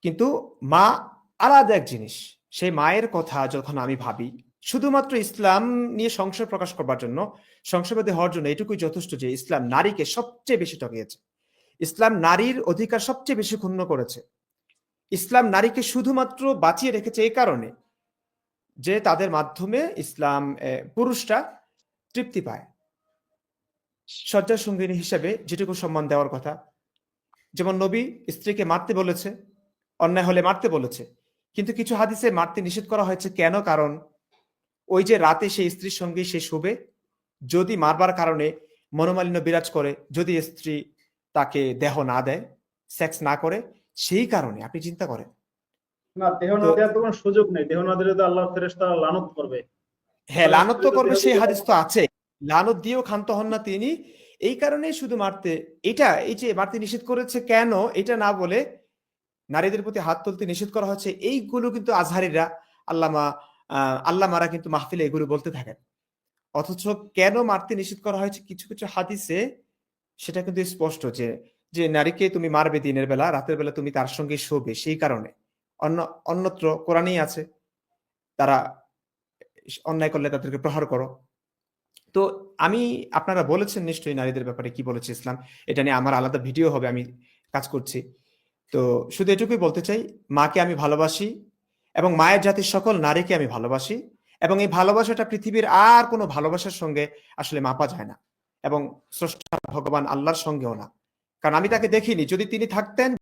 কিন্তু মা আলাদা এক জিনিস। সেই মায়ের কথা যখন আমি ভাবি, শুধুমাত্র ইসলাম নিয়ে সংশয় প্রকাশ করবার জন্য, সংশয়বাদী হওয়ার জন্য এটুকুই যথেষ্ট যে ইসলাম নারীকে সবচেয়ে বেশি ঠকিয়েছে। ইসলাম নারীর অধিকার সবচেয়ে বেশি ক্ষুণ্ণ করেছে। ইসলাম নারীকে শুধুমাত্র বাঁচিয়ে রেখেছে এই কারণে যে তাদের মাধ্যমে ইসলাম পুরুষরা তৃপ্তি পায়, শয্যা সঙ্গিনী হিসেবে যেটুকু সম্মান দেওয়ার কথা। যেমন নবী স্ত্রীকে মারতে বলেছে, অন্যায় হলে মারতে বলেছে, কিন্তু কিছু হাদিসে মারতে নিষেধ করা হয়েছে। কেন? কারণ ওই যে রাতে সেই স্ত্রীর সঙ্গে সে শোবে, যদি মারবার কারণে মনোমালিন্য বিরাজ করে, যদি স্ত্রী তাকে দেহ না দেয়, সেক্স না করে, সেই কারণে আপনি চিন্তা করেন। না, দেহ তো না দেওয়ার তো কোনো সুযোগ নেই। দেহ না দিলে তো আল্লাহর ফেরেশতারা লানত করবে। হ্যাঁ, সুতরাং লানত স্ত্রী তো তো করবে, দেহ সেই দিতে হাদিস পারবে তো না। আছে। লানত দিয়েও ক্ষান্ত হন না তিনি। এই কারণেই শুধু মারতে, এটা এই যে মারতে নিষেধ করেছে কেন এটা না বলে নারীদের প্রতি হাত তুলতে নিষেধ করা হচ্ছে, এইগুলো কিন্তু আজহারিরা, আল্লামা আল্লামারা কিন্তু মাহফিলে এগুলো বলতে থাকেন। অথচ কেন মারতে নিষেধ করা হয়েছে কিছু কিছু হাদিসে সেটা কিন্তু স্পষ্ট যে যে নারীকে তুমি মারবে দিনের বেলা, রাতের বেলা তুমি তার সঙ্গে শোবে, সেই কারণে। অন্য অন্যত্র কোরআনেই আছে, তারা অন্যায় করলে তাদেরকে প্রহার করো। তো আমি, আপনারা বলেছেন নিশ্চয়ই নারীদের ব্যাপারে কি বলেছে ইসলাম, এটা নিয়ে আমার আলাদা ভিডিও হবে, আমি কাজ করছি। তো শুধু এটুকুই বলতে চাই, মাকে আমি ভালোবাসি এবং মায়ের জাতির সকল নারীকে আমি ভালোবাসি, এবং এই ভালোবাসাটা পৃথিবীর আর কোনো ভালোবাসার সঙ্গে আসলে মাপা যায় না, এবং স্রষ্টা ভগবান আল্লাহর সঙ্গেও না। কারণ আমি তাকে দেখিনি, যদি তিনি থাকতেন